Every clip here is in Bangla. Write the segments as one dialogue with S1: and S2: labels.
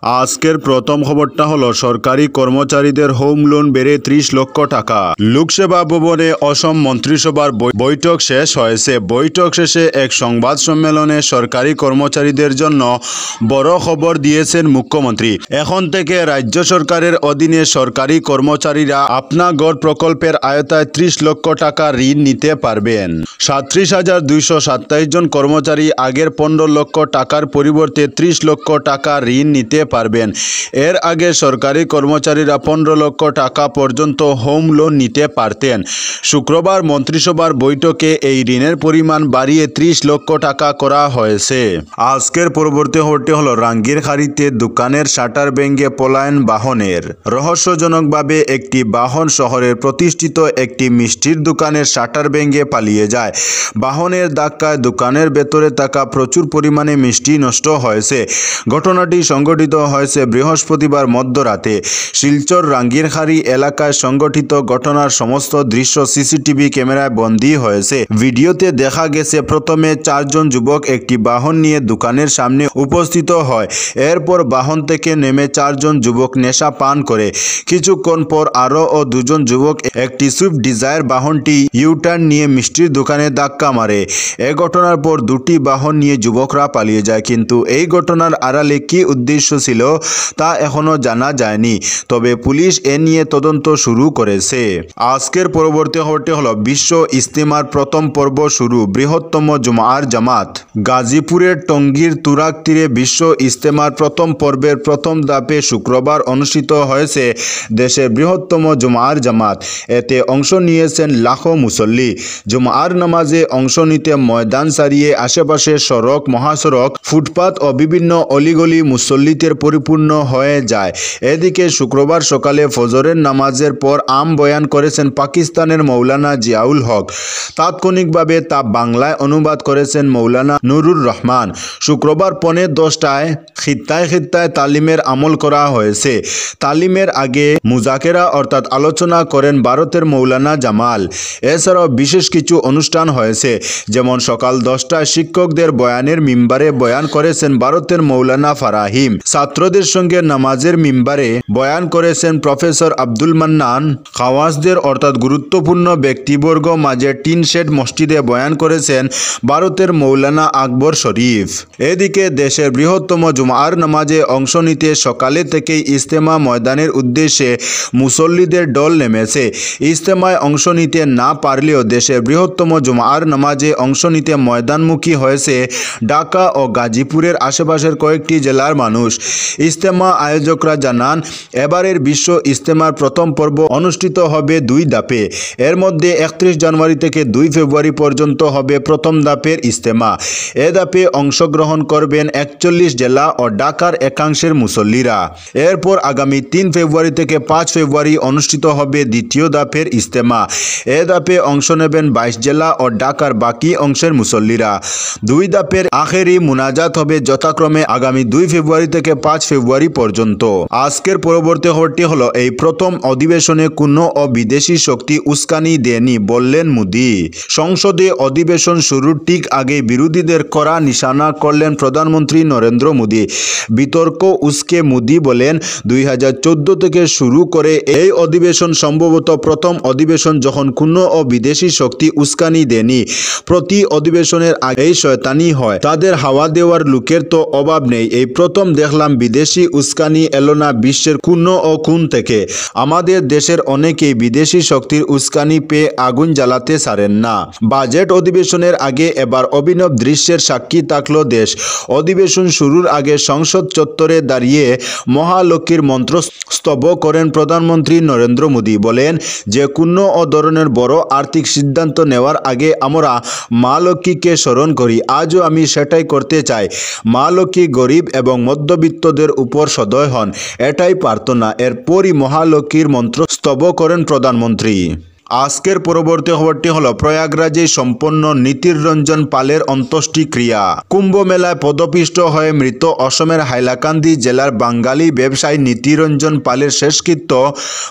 S1: আজকের প্রথম খবরটা হলো সরকারি কর্মচারীদের হোম লোন বেড়ে 30 লক্ষ টাকা। লোকসভা ভবনে অসম মন্ত্রিসভার বৈঠক শেষ হয়েছে। বৈঠক শেষে এক সংবাদ সম্মেলনে সরকারি কর্মচারীদের জন্য বড় খবর দিয়েছেন মুখ্যমন্ত্রী। এখন থেকে রাজ্য সরকারের অধীনে সরকারি কর্মচারীরা আপনা গড় প্রকল্পের আওতায় 30 লক্ষ টাকা ঋণ নিতে পারবেন। 37,227 জন কর্মচারী আগের 15 লক্ষ টাকার পরিবর্তে 30 লক্ষ টাকা ঋণ নিতে পারবেন। এর আগে সরকারি কর্মচারীরা 15 লক্ষ টাকা পর্যন্ত হোম লোন নিতে পারতেন। শুক্রবার মন্ত্রিসভার বৈঠকে এই ঋণের পরিমাণ বাড়িয়ে 30 লক্ষ টাকা করা হয়েছে। আজকের পরবর্তী খবরটি হলো রাঙ্গিরখাড়িতে দোকানের শাটার ভেঙে পলায়ন বাহনের। রহস্যজনকভাবে একটি বাহন শহরের প্রতিষ্ঠিত একটি মিষ্টির দোকানের শাটার ভেঙে পালিয়ে যায়। বাহনের ধাক্কায় দোকানের ভেতরে থাকা প্রচুর পরিমাণে মিষ্টি নষ্ট হয়েছে। ঘটনাটি সংঘটিত হয়েছে বৃহস্পতিবার মধ্যরাতে। শিলচর রাঙ্গিরখাড়ি এলাকায় সংঘটিত ঘটনার সমস্ত দৃশ্য সিসিটিভি ক্যামেরায় বন্দী হয়েছে। ভিডিওতে দেখা গেছে প্রথমে 4 জন যুবক একটি বাহন নিয়ে দোকানের সামনে উপস্থিত হয়। এরপর বাহন থেকে নেমে 4 জন যুবক নেশা পান করে। কিছুক্ষণ পর আরও 2 জন যুবক একটি সুইফট ডিজায়ার বাহনটি ইউটার্ন নিয়ে মিষ্টির দোকানে ধাক্কা মারে। এ ঘটনার পর 2টি বাহন নিয়ে যুবকরা পালিয়ে যায়, কিন্তু এই ঘটনার আড়ালে কি উদ্দেশ্য ছিল তা এখনো জানা যায়নি। তবে পুলিশ এ নিয়ে তদন্ত শুরু করেছে। আজকের পরবর্তী খবরটি হলো বিশ্ব ইজতেমার প্রথম পর্ব শুরু, বৃহত্তম জুমার জামাত। গাজীপুরের টঙ্গীর তুরাগ তীরে বিশ্ব ইজতেমার প্রথম পর্বের প্রথম ধাপে শুক্রবার অনুষ্ঠিত হয়েছে দেশের বৃহত্তম জুমার জামাত। এতে অংশ নিয়েছেন লাখো মুসল্লি। জুমার নামাজে অংশ নিতে ময়দান ছাড়িয়ে আশেপাশের সড়ক, মহাসড়ক, ফুটপাত ও বিভিন্ন অলিগলি মুসল্লিদের পরিপূর্ণ হয়ে যায়। এদিকে শুক্রবার সকালে ফজরের নামাজের পর আম বয়ান করেছেন পাকিস্তানের মৌলানা জিয়াউল হক। তাৎক্ষণিকভাবে তা বাংলায় অনুবাদ করেছেন মৌলানা নুরুর রহমান। শুক্রবার 10:15টায় খিত্তায় খিত্তায় তালিমের আমল করা হয়েছে। তালিমের আগে মুজাকেরা অর্থাৎ আলোচনা করেন ভারতের মৌলানা জামাল। এছাড়াও বিশেষ কিছু অনুষ্ঠান হয়েছে, যেমন সকাল 10টায় শিক্ষকদের বয়ানের মিম্বারে বয়ান করেছেন ভারতের মৌলানা ফারাহিম। ছাত্রদের সঙ্গে নামাজের মিম্বারে বয়ান করেছেন প্রফেসর আব্দুল মান্নান। খাওয়াজদের অর্থাৎ গুরুত্বপূর্ণ ব্যক্তিবর্গ মাঝে টিন শেড মসজিদে বয়ান করেছেন ভারতের মৌলানা আকবর শরীফ। এদিকে দেশের বৃহত্তম জুমার নামাজে অংশ নিতে সকালে থেকেই ইজতেমা ময়দানের উদ্দেশ্যে মুসল্লিদের ঢল নেমেছে। ইজতেমায় অংশ নিতে না পারলেও দেশের বৃহত্তম জুমার নামাজে অংশ নিতে ময়দানমুখী হয়েছে ঢাকা ও গাজীপুরের আশেপাশের কয়েকটি জেলার মানুষ। ইজতেমা আয়োজকরা জানান, এবারের বিশ্ব ইজতেমার প্রথম পর্ব অনুষ্ঠিত হবে 2 ধাপে। এর মধ্যে 31 জানুয়ারি থেকে 2 ফেব্রুয়ারি পর্যন্ত হবে প্রথম ধাপের ইজতেমা। এ ধাপে অংশগ্রহণ করবেন 41 জেলা ও ঢাকার একাংশের মুসল্লিরা। এরপর আগামী 3 ফেব্রুয়ারি থেকে 5 ফেব্রুয়ারি অনুষ্ঠিত হবে দ্বিতীয় ধাপের ইজতেমা। এ ধাপে অংশ নেবেন 22 জেলা ও ঢাকার বাকি অংশের মুসল্লিরা। 2 ধাপের আখেরি মুনাজাত হবে যথাক্রমে আগামী 2 ফেব্রুয়ারি থেকে 5 ফেব্রুয়ারি পর্যন্ত। আজকের পরবর্তী খবরটি হলো এই প্রথম অধিবেশনে কোনো বিদেশি শক্তি উস্কানি দেয়নি বললেন মোদি। সংসদে অধিবেশন শুরুর ঠিক আগে বিরোধীদের কড়া নিশানা করলেন প্রধানমন্ত্রী নরেন্দ্র মোদি। বিতর্ক উস্কে মোদি বলেন, 2014 থেকে শুরু করে এই অধিবেশন সম্ভবত প্রথম অধিবেশন যখন কোনো বিদেশি শক্তি উস্কানি দেয়নি। প্রতি অধিবেশনের আগেই শয়তানি হয়, তাদের হাওয়া দেওয়ার লোকের তো অভাব নেই। এই প্রথম দেখলাম বিদেশি উস্কানি এলো না বিশ্বের কোন থেকে। আমাদের দেশের অনেকেই বিদেশি শক্তির উস্কানি পেয়ে আগুন জ্বালাতে ছাড়েন না। বাজেট অধিবেশনের আগে এবার অভিনব দৃশ্যের সাক্ষী থাকল দেশ। অধিবেশন শুরুর আগে সংসদ চত্বরে দাঁড়িয়ে মহালক্ষ্মীর মন্ত্র স্তব করেন প্রধানমন্ত্রী নরেন্দ্র মোদি। বলেন, যে কোনো ধরনের বড় আর্থিক সিদ্ধান্ত নেওয়ার আগে আমরা মা লক্ষ্মীকে স্মরণ করি। আজও আমি সেটাই করতে চাই। মা লক্ষ্মী গরিব এবং মধ্যবিত্তদের উপর সদয় হন, এটাই প্রার্থনা। এরপরই মহালক্ষ্মীর মন্ত্র স্তব করেন প্রধানমন্ত্রী। আজকের পরবর্তী খবরটি হলো প্রয়াগরাজে সম্পন্ন নীতির রঞ্জন পালের অন্ত্যেষ্টিক্রিয়া। কুম্ভ মেলায় পদপিষ্ট হয়ে মৃত অসমের হাইলাকান্দি জেলার বাঙালি ব্যবসায়ী নীতিরঞ্জন পালের শেষকৃত্য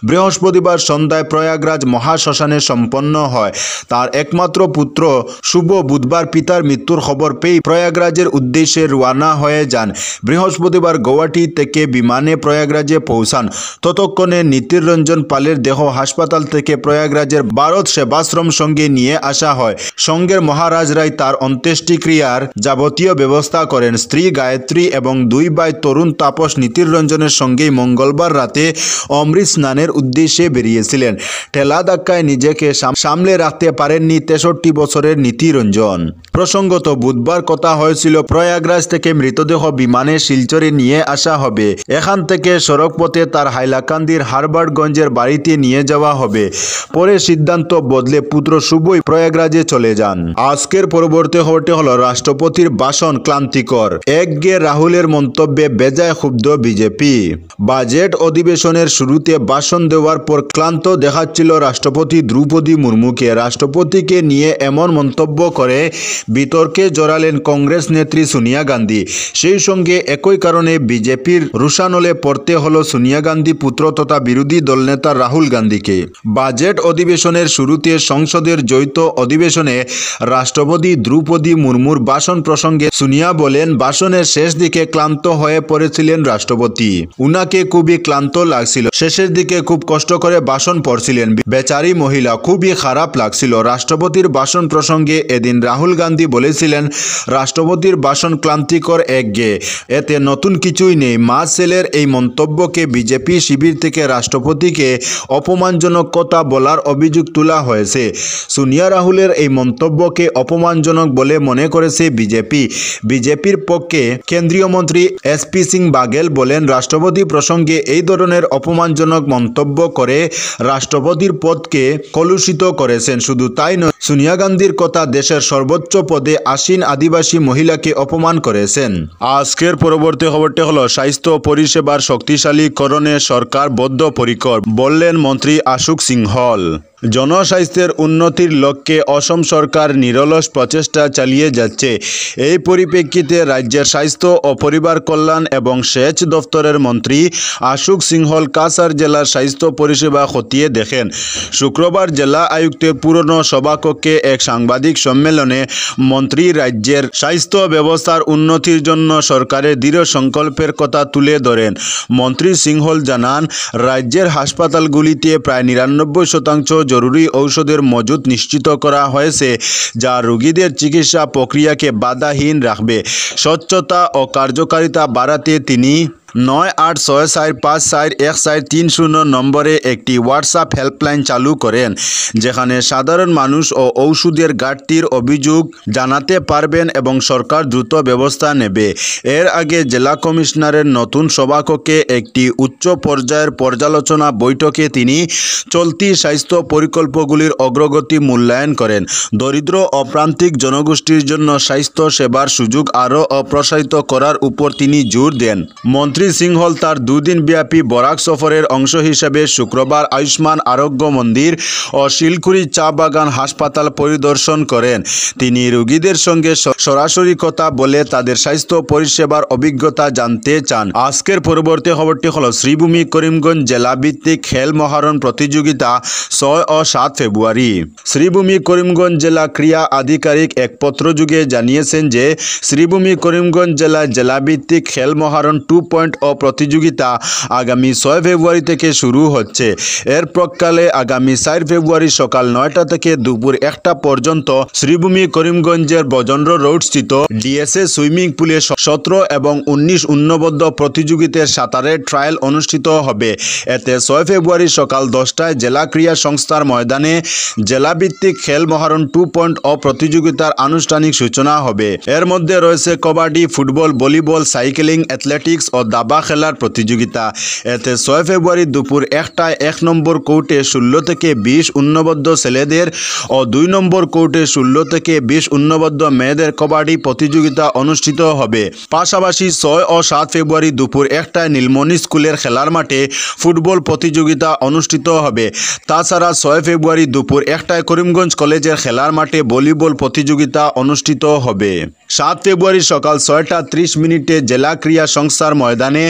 S1: বৃহস্পতিবার সন্ধ্যায় প্রয়াগরাজ মহাশ্মশানে সম্পন্ন হয়। তার একমাত্র পুত্র শুভ বুধবার পিতার মৃত্যুর খবর পেয়ে প্রয়াগরাজের উদ্দেশ্যে রওনা হয়ে যান। বৃহস্পতিবার গৌহাটি থেকে বিমানে প্রয়াগরাজে পৌঁছান। ততক্ষণে নীতিরঞ্জন পালের দেহ হাসপাতাল থেকে প্রয়াগরাজের ভারত সেবাশ্রম সঙ্গে নিয়ে আসা হয়। সঙ্গের মহারাজ রায় তার অন্ত্যেষ্টিক্রিয়ার যাবতীয় ব্যবস্থা করেন। স্ত্রী গায়ত্রী এবং দুই ভাই তরুণ তাপস নীতিরঞ্জনের সঙ্গেই মঙ্গলবার রাতে অমৃত স্নানের উদ্দেশ্যে বেরিয়েছিলেন। ঠেলা ধাক্কায় নিজেকে সামলে রাখতে পারেননি 63 বছরের নীতিরঞ্জন। প্রসঙ্গত বুধবার কথা হয়েছিল প্রয়াগরাজ থেকে মৃতদেহ বিমানে শিলচরে নিয়ে আসা হবে। এখান থেকে সড়কপথে তার হাইলাকান্দির হারবার্টগঞ্জের বাড়িতে নিয়ে যাওয়া হবে। পরে সিদ্ধান্ত বদলে পুত্র শুভই প্রয়াগরাজে চলে যান। আজকের পরবর্তী খবরটি হলো রাষ্ট্রপতির ভাষণ ক্লান্তিকর, একগে রাহুলের মন্তব্যে বেজায় ক্ষুব্ধ বিজেপি। বাজেট অধিবেশনের শুরুতে ভাষণ দেওয়ার পর ক্লান্ত দেখাচ্ছিল রাষ্ট্রপতি দ্রৌপদী মুর্মুকে। রাষ্ট্রপতিকে নিয়ে এমন মন্তব্য করে বিতর্কে জড়ালেন কংগ্রেস নেত্রী সোনিয়া গান্ধী। সেই সঙ্গে একই কারণে বিজেপির রুষানলে পড়তে হলো সোনিয়া গান্ধী পুত্র তথা বিরোধী দলনেতা রাহুল গান্ধীকে। বাজেট অধিবেশনের শুরুতে সংসদের যৌথ অধিবেশনে রাষ্ট্রপতি দ্রৌপদী মুর্মুর ভাষণ প্রসঙ্গে সোনিয়া বলেন, ভাষণের শেষ দিকে ক্লান্ত হয়ে পড়েছিলেন রাষ্ট্রপতি। উনাকে খুবই ক্লান্ত লাগছিল, শেষের দিকে খুব কষ্ট করে ভাষণ পড়ছিলেন। বেচারি মহিলা, খুবই খারাপ লাগছিল। রাষ্ট্রপতির ভাষণ প্রসঙ্গে এদিন রাহুল গান্ধী বলেছিলেন, রাষ্ট্রপতির ভাষণ ক্লান্তিকর, একঘেয়ে, এতে নতুন কিছুই নেই। মা ছেলের এই মন্তব্যকে বিজেপি শিবির থেকে রাষ্ট্রপতিকে অপমানজনক কথা বলার অভিযোগ তোলা হয়েছে। সোনিয়া রাহুলের এই মন্তব্যকে অপমানজনক বলে মনে করেছে বিজেপি। বিজেপির পক্ষে কেন্দ্রীয় মন্ত্রী এসপি সিং বাঘেল বলেন, রাষ্ট্রপতি প্রসঙ্গে এই ধরনের অপমানজনক মন্তব্য করে রাষ্ট্রপতির পদকে কলুষিত করেছেন। শুধু তাই নয়, সোনিয়া গান্ধীর কথা দেশের সর্বোচ্চ পদে আসীন আদিবাসী মহিলাকে অপমান করেছেন। আজকের পরবর্তী খবরটি হলো স্বাস্থ্য পরিষেবার শক্তিশালীকরণে সরকার বদ্ধপরিকর, বললেন মন্ত্রী আশুক সিংহল। জনস্বাস্থ্যের উন্নতির লক্ষ্যে অসম সরকার নিরলস প্রচেষ্টা চালিয়ে যাচ্ছে। এই পরিপ্রেক্ষিতে রাজ্যের স্বাস্থ্য ও পরিবার কল্যাণ এবং সেচ দফতরের মন্ত্রী আশুক সিংহল কাছাড় জেলার স্বাস্থ্য পরিষেবা খতিয়ে দেখেন। শুক্রবার জেলা আয়ুক্তের পুরনো সভাকক্ষে এক সাংবাদিক সম্মেলনে মন্ত্রী রাজ্যের স্বাস্থ্য ব্যবস্থার উন্নতির জন্য সরকারের দৃঢ় সংকল্পের কথা তুলে ধরেন। মন্ত্রী সিংহল জানান, রাজ্যের হাসপাতালগুলিতে প্রায় 99% জরুরি ঔষধের মজুত নিশ্চিত করা হয়েছে, যা রোগীদের চিকিৎসা প্রক্রিয়াকে বাধাহীন রাখবে। স্বচ্ছতা ও কার্যকারিতা বাড়াতে তিনি 9864541430 নম্বরে একটি হোয়াটসঅ্যাপ হেল্পলাইন চালু করেন, যেখানে সাধারণ মানুষ ও ঔষধের ঘাটতির অভিযোগ জানাতে পারবেন এবং সরকার দ্রুত ব্যবস্থা নেবে। এর আগে জেলা কমিশনারের নতুন সভাকক্ষে একটি উচ্চ পর্যায়ের পর্যালোচনা বৈঠকে তিনি চলতি স্বাস্থ্য পরিকল্পনাগুলির অগ্রগতি মূল্যায়ন করেন। দরিদ্র ও প্রান্তিক জনগোষ্ঠীর জন্য স্বাস্থ্য সেবার সুযোগ আরও প্রসারিত করার উপর তিনি জোর দেন। মন্ত্রী সিংহল তার দুদিনব্যাপী বরাক সফরের অংশ হিসেবে শুক্রবার আয়ুষ্মান আরোগ্য মন্দির ও শিলকুড়ি চা বাগান হাসপাতাল পরিদর্শন করেন। তিনি রোগীদের সঙ্গে সরাসরি কথা বলে তাদের স্বাস্থ্য পরিষেবার অভিজ্ঞতা জানতে চান। আজকের পরবর্তী খবরটি হলো শ্রীভূমি করিমগঞ্জ জেলা ভিত্তিক খেল মহারণ প্রতিযোগিতা 6 ও 7 ফেব্রুয়ারি। শ্রীভূমি করিমগঞ্জ জেলা ক্রীড়া আধিকারিক এক পত্রযোগে জানিয়েছেন যে শ্রীভূমি করিমগঞ্জ জেলা জেলাভিত্তিক খেল মহারণ 2.0 প্রতিযোগিতা আগামী 6 ফেব্রুয়ারি থেকে শুরু হচ্ছে। এর প্রাক্কালে আগামী 4 ফেব্রুয়ারি সকাল 9টা থেকে দুপুর 1টা পর্যন্ত শ্রীভূমি করিমগঞ্জের বজন্দ্র রোড স্থিত ডিএসএ সুইমিং পুলে 17 এবং 19 উন্নবদ্ধ প্রতিযোগিতার সাঁতারের ট্রায়াল অনুষ্ঠিত হবে। এতে 6 ফেব্রুয়ারি সকাল 10টায় জেলা ক্রীড়া সংস্থার ময়দানে জেলাভিত্তিক খেল মহারণ 2.0 প্রতিযোগিতার আনুষ্ঠানিক সূচনা হবে। এর মধ্যে রয়েছে kabaddi, football, volleyball, cycling, athletics ও দাবা খেলার প্রতিযোগিতা। এতে 6 ফেব্রুয়ারি দুপুর 1টায় 1 নম্বর কোর্টে 16 থেকে 20 উন্নবদ্ধ ছেলেদের ও 2 নম্বর কোর্টে 16 থেকে 20 উন্নবদ্ধ মেয়েদের কবাডি প্রতিযোগিতা অনুষ্ঠিত হবে। পাশাপাশি 6 ও 7 ফেব্রুয়ারি দুপুর 1টায় নীলমণি স্কুলের খেলার মাঠে ফুটবল প্রতিযোগিতা অনুষ্ঠিত হবে। তাছাড়া 6 ফেব্রুয়ারি দুপুর 1টায় করিমগঞ্জ কলেজের খেলার মাঠে ভলিবল প্রতিযোগিতা অনুষ্ঠিত হবে। 7 ফেব্রুয়ারি সকাল 6টা 30 জেলা ক্রীড়া সংস্থার ময়দানে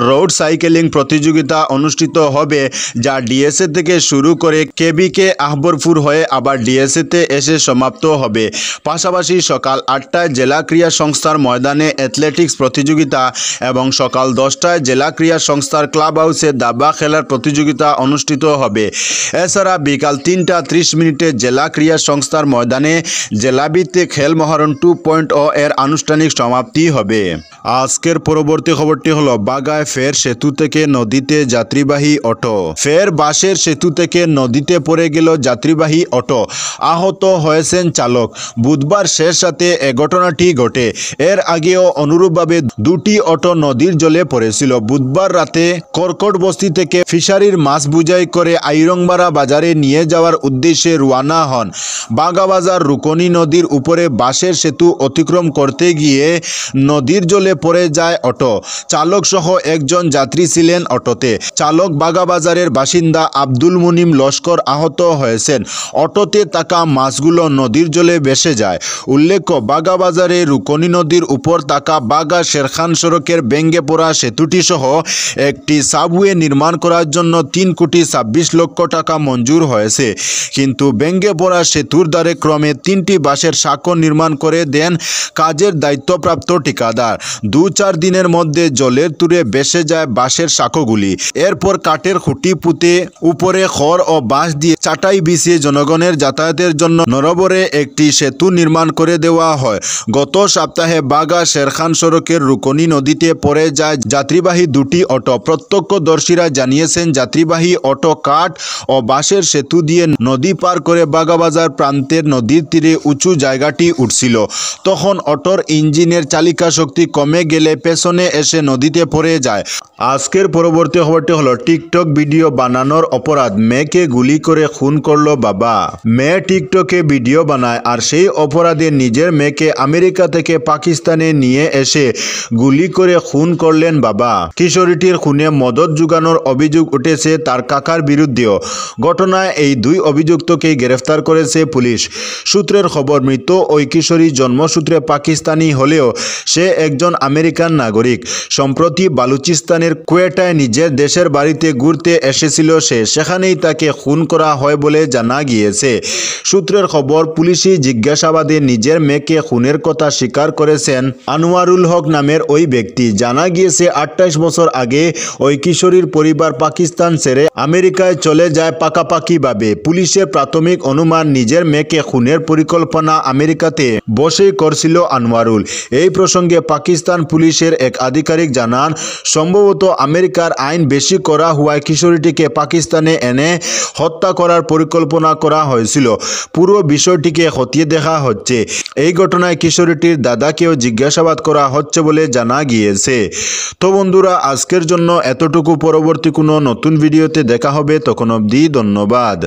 S1: রোড সাইকেলিং প্রতিযোগিতা অনুষ্ঠিত হবে, যা ডিএসএ থেকে শুরু করে কেবিকে আহবরপুর হয়ে আবার ডিএসএতে এসে সমাপ্ত হবে। পাশাপাশি সকাল 8টায় জেলা ক্রীড়া সংস্থার ময়দানে অ্যাথলেটিক্স প্রতিযোগিতা এবং সকাল 10টায় জেলা ক্রীড়া সংস্থার ক্লাব হাউসে দাবা খেলার প্রতিযোগিতা অনুষ্ঠিত হবে। এছাড়া বিকাল 3টা 30 জেলা ক্রীড়া সংস্থার ময়দানে জেলাভিত্তিক খেল মহারণ 2.0 এর আনুষ্ঠানিক সমাপ্তি হবে। আজকের পরবর্তী খবরটি হলো বাগায় ফের সেতু থেকে নদীতে যাত্রীবাহী অটো। ফের বাঁশের সেতু থেকে নদীতে পড়ে গেল যাত্রীবাহী অটো, আহত হয়েছেন চালক। বুধবার শেষ রাতে এ ঘটনাটি ঘটে। এর আগেও অনুরূপভাবে 2টি অটো নদীর জলে পড়েছিল। বুধবার রাতে কর্কট বস্তি থেকে ফিশারির মাছ বুঝাই করে আইরংবাড়া বাজারে নিয়ে যাওয়ার উদ্দেশ্যে রওনা হন। বাগাবাজার রুকনি নদীর উপরে বাঁশের সেতু অতিক্রম করতে গিয়ে নদীর জলে পড়ে যায় অটো। চালক সহ একজন যাত্রী ছিলেন অটোতে। চালক বাগাবাজারের বাসিন্দা আব্দুল মুনিম লস্কর আহত হয়েছেন। অটোতে থাকা মাছগুলো নদীর জলে ভেসে যায়। উল্লেখ্য, বাগাবাজারে রুকনি নদীর উপর থাকা বাগা শেরখান সড়কের ভেঙে পড়া সেতুটি সহ একটি সাবওয়ে নির্মাণ করার জন্য 3,26,00,000 টাকা মঞ্জুর হয়েছে। কিন্তু ভেঙে পড়া সেতুর দ্বারে ক্রমে 3টি বাঁশের সাঁকো নির্মাণ করে দেন কাজের দায়িত্বপ্রাপ্ত ঠিকাদার। 2-4 দিনের মধ্যে জলের তুরে ভেসে যায় বাঁশের সাঁকোগুলি। এরপর কাঠের খুঁটি পুঁতে উপরে খড় ও বাঁশ দিয়ে চাটাই বিছিয়ে জনগণের যাতায়াতের জন্য নরবরে একটি সেতু নির্মাণ করে দেওয়া হয়। গত সপ্তাহে বাগা শেরখান সড়কের রুকনি নদীতে পড়ে যায় যাত্রীবাহী 2টি অটো। প্রত্যক্ষদর্শীরা জানিয়েছেন, যাত্রীবাহী অটো কাঠ ও বাঁশের সেতু দিয়ে নদী পার করে বাগাবাজার প্রান্তের নদীর তীরে উঁচু জায়গাটি উঠছিল। তখন অটোর ইঞ্জিনের চালিকা শক্তি কমে গেলে পেছনে এসে নদীতে পড়ে যায়। আজকের পরবর্তী খবরটি হলো টিকটক ভিডিও বানানোর অপরাধ, মেয়েকে গুলি করে খুন করলো বাবা। মেয়ে টিকটকে ভিডিও বানায় আর সেই অপরাধে নিজের মেয়েকে আমেরিকা থেকে পাকিস্তানে নিয়ে এসে গুলি করে খুন করলেন বাবা। কিশোরীটির খুনে মদত জোগানোর অভিযোগ উঠেছে তার কাকার বিরুদ্ধেও। ঘটনায় এই 2 অভিযুক্তকেই গ্রেফতার করেছে পুলিশ। সূত্রের খবর, মৃত ওই কিশোরী জন্মসূত্রে পাকিস্তানি হলেও সে একজন আমেরিকান নাগরিক। সম্প্রতি বালুচিস্তানের কোয়েটায় নিজের দেশের বাড়িতে ঘুরতে এসেছিল সে। সেখানেই তাকে খুন করা হয় বলে জানা গিয়েছে। সূত্রের খবর, পুলিশি জিজ্ঞাসাবাদে নিজের মেয়েকে খুনের কথা স্বীকার করেছেন আনোয়ারুল হক নামের ওই ব্যক্তি। জানা গিয়েছে 28 বছর আগে ওই কিশোরীর পরিবার পাকিস্তান ছেড়ে আমেরিকায় চলে যায় পাকাপাকিভাবে। পুলিশের প্রাথমিক অনুমান, নিজের মেয়েকে খুনের পরিকল্পনা আমেরিকাতে বসেই করছিল আনোয়ারুল। এই প্রসঙ্গে পাকিস্তান পুলিশের এক আধিকারিক জানান, সম্ভবত আমেরিকার আইন বেশি করা হওয়ায় কিশোরীটিকে পাকিস্তানে এনে হত্যা করার পরিকল্পনা করা হয়েছিল। পুরো বিষয়টিকে খতিয়ে দেখা হচ্ছে। এই ঘটনায় কিশোরীটির দাদাকেও জিজ্ঞাসাবাদ করা হচ্ছে বলে জানা গিয়েছে। তো বন্ধুরা, আজকের জন্য এতটুকু। পরবর্তী কোনো নতুন ভিডিওতে দেখা হবে, তখন অবধি ধন্যবাদ।